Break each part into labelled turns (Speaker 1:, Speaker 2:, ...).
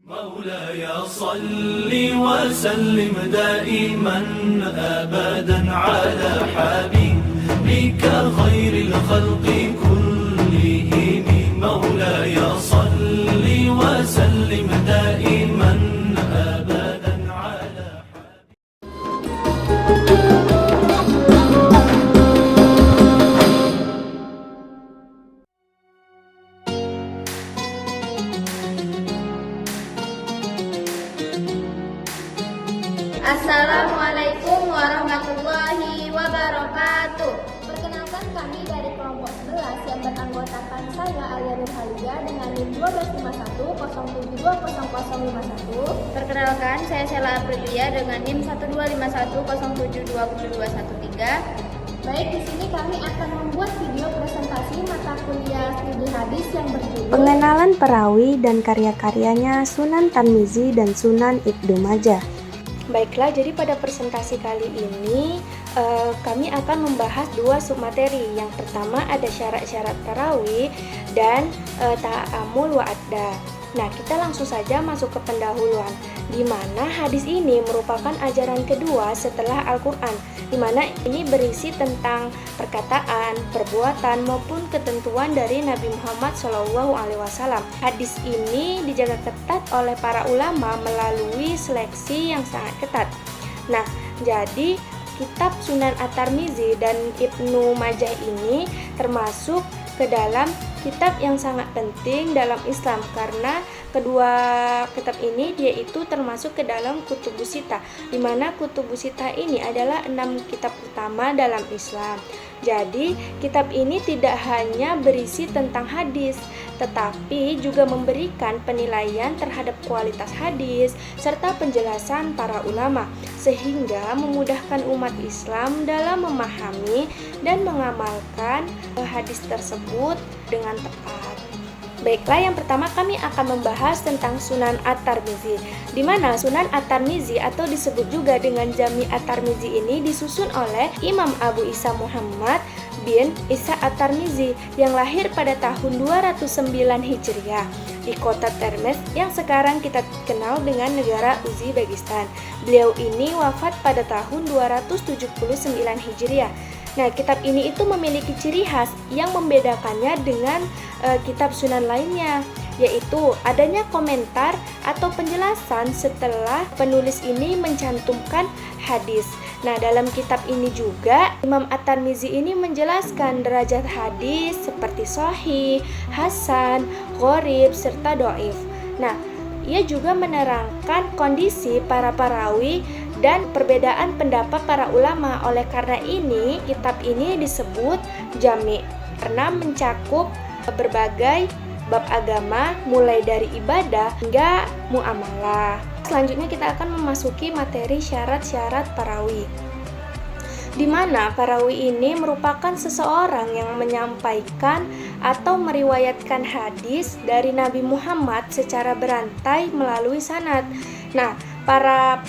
Speaker 1: مولاي صل وسلم دائما أبدا على حبيبك خير الخلق كلهم. مولاي صل وسلم دائما أبدا على
Speaker 2: Assalamualaikum warahmatullahi wabarakatuh. Perkenalkan, kami dari kelompok 11 yang beranggotakan saya Alia Nurhalia dengan NIM 12107200051. Perkenalkan, saya Sheila Aprilia dengan NIM 12510720213. Baik, di sini kami akan membuat video presentasi mata kuliah studi hadis yang berjudul
Speaker 3: Pengenalan Perawi dan karya-karyanya Sunan Tirmizi dan Sunan Ibnu Majah. Baiklah, jadi pada presentasi kali ini kami akan membahas dua submateri. Yang pertama ada syarat-syarat tarawih dan ta'amul wa adda. Nah, kita langsung saja masuk ke pendahuluan, di mana hadis ini merupakan ajaran kedua setelah Al-Quran, di mana ini berisi tentang perkataan, perbuatan, maupun ketentuan dari Nabi Muhammad SAW. Hadis ini dijaga ketat oleh para ulama melalui seleksi yang sangat ketat. Nah, jadi kitab Sunan At-Tirmizi dan Ibnu Majah ini termasuk ke dalam kitab yang sangat penting dalam Islam, karena kedua kitab ini dia itu termasuk ke dalam Kutubus Sittah, di mana Kutubus Sittah ini adalah 6 kitab utama dalam Islam. Jadi kitab ini tidak hanya berisi tentang hadis, tetapi juga memberikan penilaian terhadap kualitas hadis serta penjelasan para ulama, sehingga memudahkan umat Islam dalam memahami dan mengamalkan hadis tersebut dengan tepat. Baiklah, yang pertama kami akan membahas tentang Sunan At-Tirmizi, di mana Sunan At-Tirmizi atau disebut juga dengan Jami At-Tirmizi ini disusun oleh Imam Abu Isa Muhammad bin Isa At-Tirmizi yang lahir pada tahun 209 Hijriah di kota Termes yang sekarang kita kenal dengan negara Uzbekistan. Beliau ini wafat pada tahun 279 Hijriah. Nah, kitab ini itu memiliki ciri khas yang membedakannya dengan kitab sunan lainnya, yaitu adanya komentar atau penjelasan setelah penulis ini mencantumkan hadis. Nah, dalam kitab ini juga Imam At-Tirmizi ini menjelaskan derajat hadis seperti sahih, hasan, gharib, serta dhaif. Nah, ia juga menerangkan kondisi para perawi dan perbedaan pendapat para ulama. Oleh karena ini, kitab ini disebut jami karena mencakup berbagai bab agama, mulai dari ibadah hingga muamalah. Selanjutnya kita akan memasuki materi syarat-syarat perawi, di mana perawi ini merupakan seseorang yang menyampaikan atau meriwayatkan hadis dari Nabi Muhammad secara berantai melalui sanad. Nah, para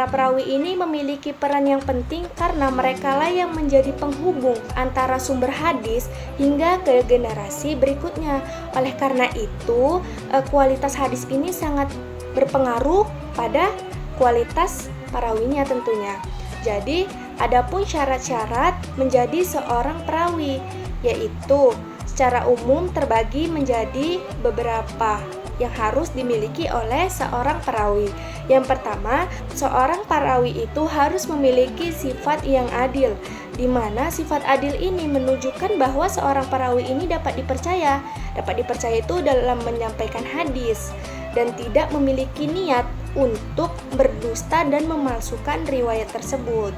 Speaker 3: perawi ini memiliki peran yang penting karena merekalah yang menjadi penghubung antara sumber hadis hingga ke generasi berikutnya. Oleh karena itu, kualitas hadis ini sangat berpengaruh pada kualitas perawinya tentunya. Jadi, adapun syarat-syarat menjadi seorang perawi, yaitu secara umum terbagi menjadi beberapa yang harus dimiliki oleh seorang perawi. Yang pertama, seorang perawi itu harus memiliki sifat yang adil, di mana sifat adil ini menunjukkan bahwa seorang perawi ini dapat dipercaya. Dapat dipercaya itu dalam menyampaikan hadis dan tidak memiliki niat untuk berdusta dan memalsukan riwayat tersebut.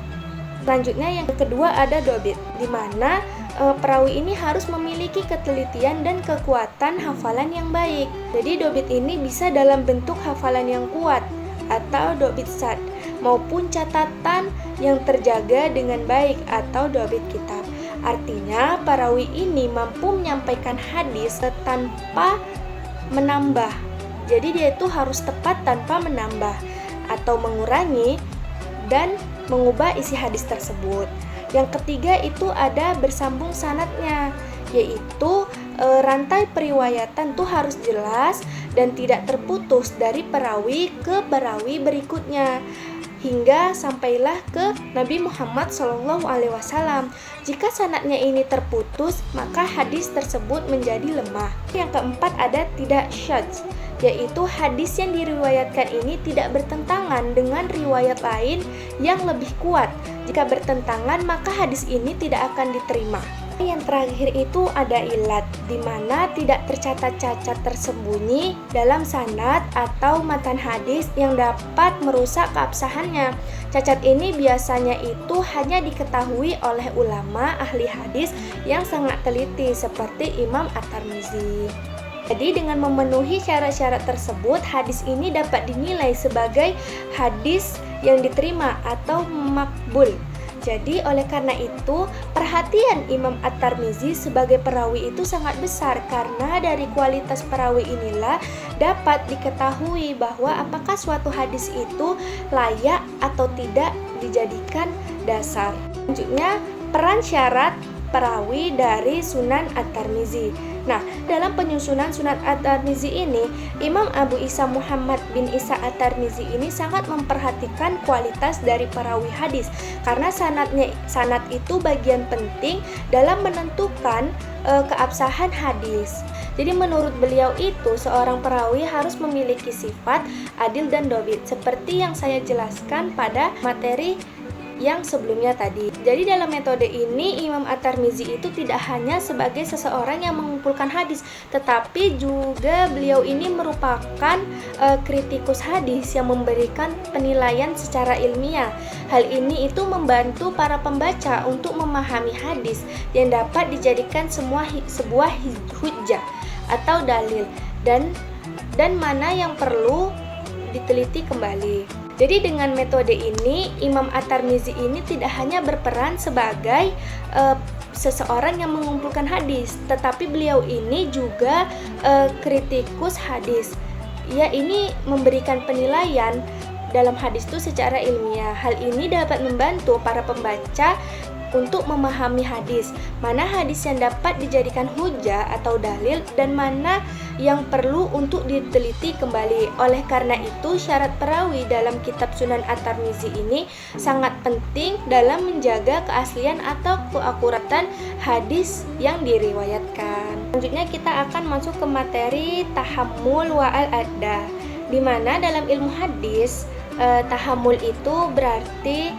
Speaker 3: Selanjutnya yang kedua ada dobit, di mana perawi ini harus memiliki ketelitian dan kekuatan hafalan yang baik. Jadi dobit ini bisa dalam bentuk hafalan yang kuat atau dobit sad, maupun catatan yang terjaga dengan baik atau dobit kitab. Artinya perawi ini mampu menyampaikan hadis tanpa menambah. Jadi dia itu harus tepat tanpa menambah atau mengurangi dan mengubah isi hadis tersebut. Yang ketiga itu ada bersambung sanadnya, yaitu rantai periwayatan tuh harus jelas dan tidak terputus dari perawi ke perawi berikutnya hingga sampailah ke Nabi Muhammad SAW. Jika sanadnya ini terputus, maka hadis tersebut menjadi lemah. Yang keempat ada tidak syadz, yaitu hadis yang diriwayatkan ini tidak bertentangan dengan riwayat lain yang lebih kuat. Jika bertentangan, maka hadis ini tidak akan diterima. Yang terakhir itu ada ilat, di mana tidak tercatat cacat tersembunyi dalam sanad atau matan hadis yang dapat merusak keabsahannya. Cacat ini biasanya itu hanya diketahui oleh ulama ahli hadis yang sangat teliti seperti Imam At-Tirmizi. Jadi dengan memenuhi syarat-syarat tersebut, hadis ini dapat dinilai sebagai hadis yang diterima atau makbul. Jadi oleh karena itu, perhatian Imam At-Tirmizi sebagai perawi itu sangat besar, karena dari kualitas perawi inilah dapat diketahui bahwa apakah suatu hadis itu layak atau tidak dijadikan dasar. Selanjutnya, peran syarat perawi dari Sunan At-Tirmizi. Nah, dalam penyusunan Sunan At-Tirmizi ini, Imam Abu Isa Muhammad bin Isa At-Tirmizi ini sangat memperhatikan kualitas dari perawi hadis, karena sanad itu bagian penting dalam menentukan keabsahan hadis. Jadi menurut beliau itu, seorang perawi harus memiliki sifat adil dan dhabit, seperti yang saya jelaskan pada materi yang sebelumnya tadi. Jadi dalam metode ini Imam At-Tirmizi itu tidak hanya sebagai seseorang yang mengumpulkan hadis, tetapi juga beliau ini merupakan kritikus hadis yang memberikan penilaian secara ilmiah. Hal ini itu membantu para pembaca untuk memahami hadis yang dapat dijadikan sebuah hujjah atau dalil, dan mana yang perlu diteliti kembali. Jadi dengan metode ini, Imam At-Tirmizi ini tidak hanya berperan sebagai seseorang yang mengumpulkan hadis, tetapi beliau ini juga kritikus hadis. Ia ini memberikan penilaian dalam hadis itu secara ilmiah. Hal ini dapat membantu para pembaca untuk memahami hadis, mana hadis yang dapat dijadikan hujah atau dalil dan mana yang perlu untuk diteliti kembali. Oleh karena itu, syarat perawi dalam kitab Sunan At-Tirmizi ini sangat penting dalam menjaga keaslian atau keakuratan hadis yang diriwayatkan. Selanjutnya kita akan masuk ke materi tahammul wa al-adda, di mana dalam ilmu hadis tahammul itu berarti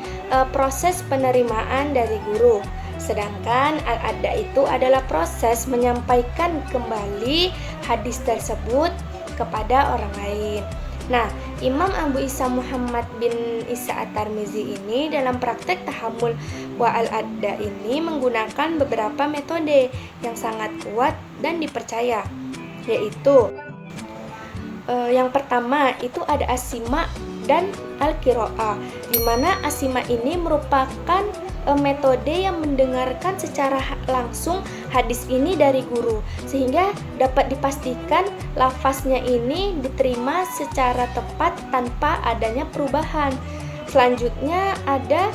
Speaker 3: proses penerimaan dari guru, sedangkan al-adda itu adalah proses menyampaikan kembali hadis tersebut kepada orang lain. Nah, Imam Abu Isa Muhammad bin Isa At-Tirmizi ini dalam praktek tahammul wa al-adda ini menggunakan beberapa metode yang sangat kuat dan dipercaya, yaitu yang pertama itu ada asima dan al-qiraah, di mana asima ini merupakan metode yang mendengarkan secara langsung hadis ini dari guru, sehingga dapat dipastikan lafaznya ini diterima secara tepat tanpa adanya perubahan. Selanjutnya ada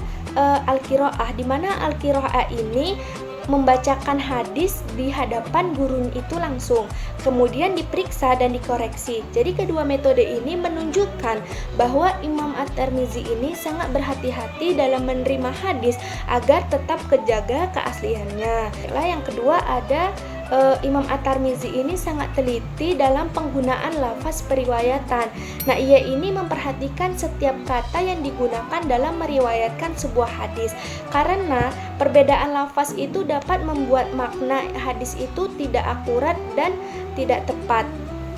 Speaker 3: al-qiraah, di mana al-qiraah ini membacakan hadis di hadapan guru itu langsung, kemudian diperiksa dan dikoreksi. Jadi kedua metode ini menunjukkan bahwa Imam At-Tirmizi ini sangat berhati-hati dalam menerima hadis agar tetap kejaga keasliannya. Yang kedua ada Imam At-Tirmizi ini sangat teliti dalam penggunaan lafaz periwayatan. Nah, ia ini memperhatikan setiap kata yang digunakan dalam meriwayatkan sebuah hadis, karena perbedaan lafaz itu dapat membuat makna hadis itu tidak akurat dan tidak tepat.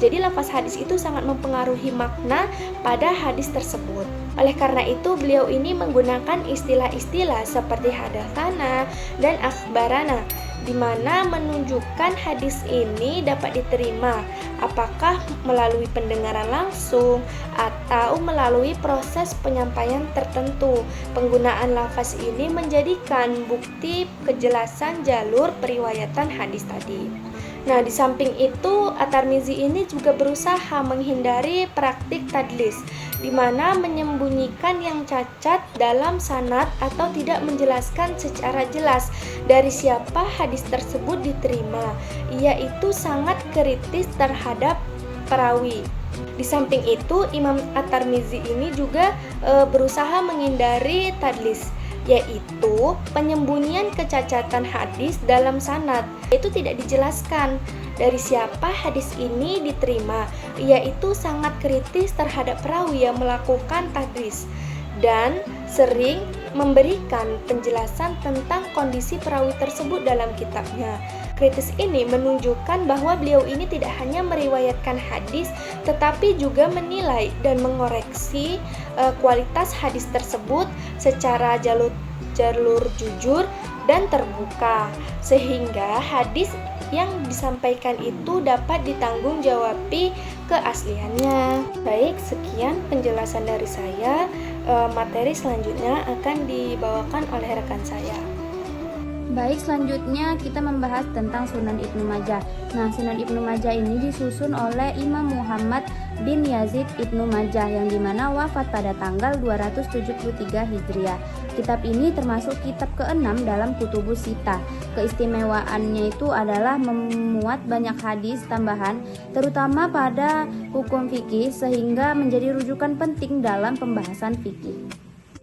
Speaker 3: Jadi lafaz hadis itu sangat mempengaruhi makna pada hadis tersebut. Oleh karena itu, beliau ini menggunakan istilah-istilah seperti hadatsana dan akhbarana, di mana menunjukkan hadis ini dapat diterima apakah melalui pendengaran langsung atau melalui proses penyampaian tertentu. Penggunaan lafaz ini menjadikan bukti kejelasan jalur periwayatan hadis tadi. Nah, di samping itu, At-Tirmizi ini juga berusaha menghindari praktik tadlis, di mana menyembunyikan yang cacat dalam sanad atau tidak menjelaskan secara jelas dari siapa hadis tersebut diterima. Ia itu sangat kritis terhadap perawi. Di samping itu, Imam At-Tirmizi ini juga berusaha menghindari tadlis, yaitu penyembunyian kecacatan hadis dalam sanad. Itu tidak dijelaskan dari siapa hadis ini diterima. Ia itu sangat kritis terhadap perawi yang melakukan tadlis dan sering memberikan penjelasan tentang kondisi perawi tersebut dalam kitabnya. Kritis ini menunjukkan bahwa beliau ini tidak hanya meriwayatkan hadis, tetapi juga menilai dan mengoreksi kualitas hadis tersebut secara jalur jujur dan terbuka, sehingga hadis yang disampaikan itu dapat ditanggung-jawabi keasliannya. Baik, sekian penjelasan dari saya. Materi selanjutnya akan dibawakan oleh rekan saya.
Speaker 4: Baik, selanjutnya kita membahas tentang Sunan Ibnu Majah. Nah, Sunan Ibnu Majah ini disusun oleh Imam Muhammad bin Yazid Ibnu Majah yang dimana wafat pada tanggal 273 Hijriah. Kitab ini termasuk kitab ke-6 dalam Kutubus Sittah. Keistimewaannya itu adalah memuat banyak hadis tambahan, terutama pada hukum fikih, sehingga menjadi rujukan penting dalam pembahasan fikih.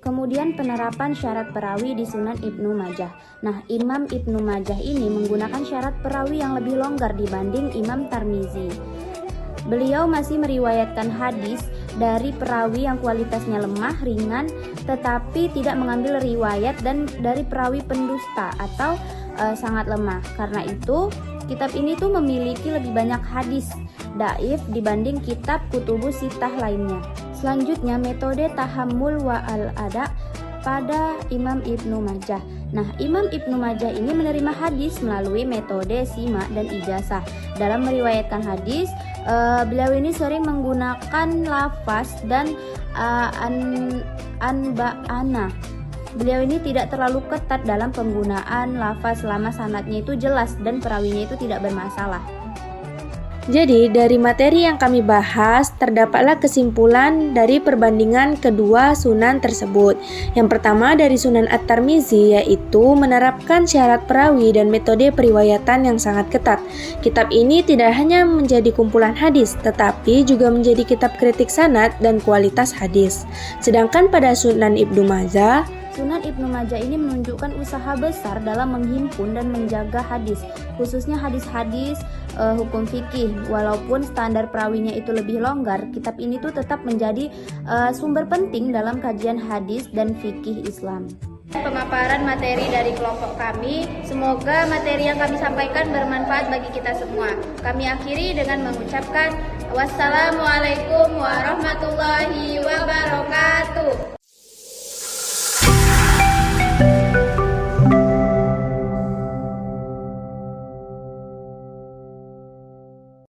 Speaker 4: Kemudian penerapan syarat perawi di Sunan Ibnu Majah. Nah, Imam Ibnu Majah ini menggunakan syarat perawi yang lebih longgar dibanding Imam Tirmizi. Beliau masih meriwayatkan hadis dari perawi yang kualitasnya lemah, ringan, tetapi tidak mengambil riwayat dan dari perawi pendusta atau sangat lemah. Karena itu, kitab ini tuh memiliki lebih banyak hadis dhaif dibanding kitab Kutubus Sittah lainnya. Selanjutnya, metode tahammul wa al-ada pada Imam Ibnu Majah. Nah, Imam Ibnu Majah ini menerima hadis melalui metode sima dan ijazah. Dalam meriwayatkan hadis, beliau ini sering menggunakan lafaz dan anba'ana. Beliau ini tidak terlalu ketat dalam penggunaan lafaz selama sanadnya itu jelas dan perawinya itu tidak bermasalah.
Speaker 3: Jadi, dari materi yang kami bahas, terdapatlah kesimpulan dari perbandingan kedua sunan tersebut. Yang pertama dari Sunan At-Tirmizi, yaitu menerapkan syarat perawi dan metode periwayatan yang sangat ketat. Kitab ini tidak hanya menjadi kumpulan hadis, tetapi juga menjadi kitab kritik sanad dan kualitas hadis. Sedangkan pada Sunan Ibnu Majah,
Speaker 4: Sunan Ibnu Majah ini menunjukkan usaha besar dalam menghimpun dan menjaga hadis, khususnya hadis-hadis hukum fikih. Walaupun standar perawinya itu lebih longgar, kitab ini tuh tetap menjadi sumber penting dalam kajian hadis dan fikih Islam.
Speaker 2: Pemaparan materi dari kelompok kami, semoga materi yang kami sampaikan bermanfaat bagi kita semua. Kami akhiri dengan mengucapkan wassalamualaikum warahmatullahi wabarakatuh.